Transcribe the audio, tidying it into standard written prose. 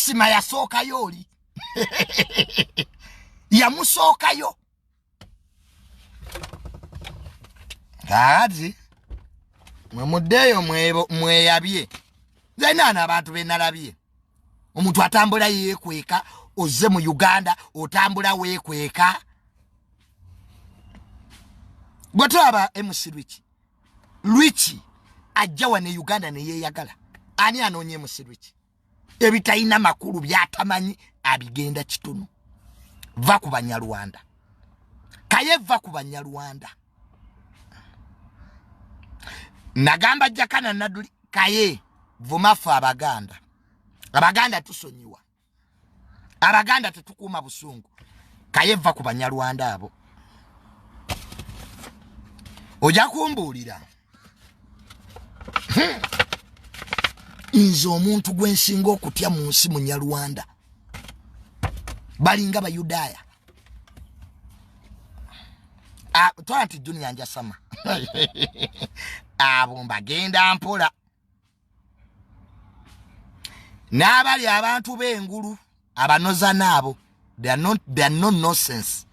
Kisima yasookayo oli. Yamusookayo. Kazi. Mwemudeyo mweyabye. Zainana abantu benalabye. Omuntu atambula yekweka, oze mu Uganda, otambula wekweka. Gotaba MC Rich ajja wane Uganda ne yeyagala. Ani anonye MC Rich. Ebitayina makulu byatamanyi abigenda kitunu. Va ku Banyarwanda. Kaye va ku Banyarwanda. Nagamba jakana naduli kaye vumafa Abaganda. Abaganda tusonyiwa. Abaganda tetukuma busungu. Kaye va ku Banyarwanda abo. Oja kumbulira. Nze omuntu gwensinga okutya mu nsi mu Nyarwanda. Balinga Bayudaya. Twanti dunia nja sama. Abo mbagenda mpola. N'abali abantu b'engulu abanoza nabo. They are no nonsense.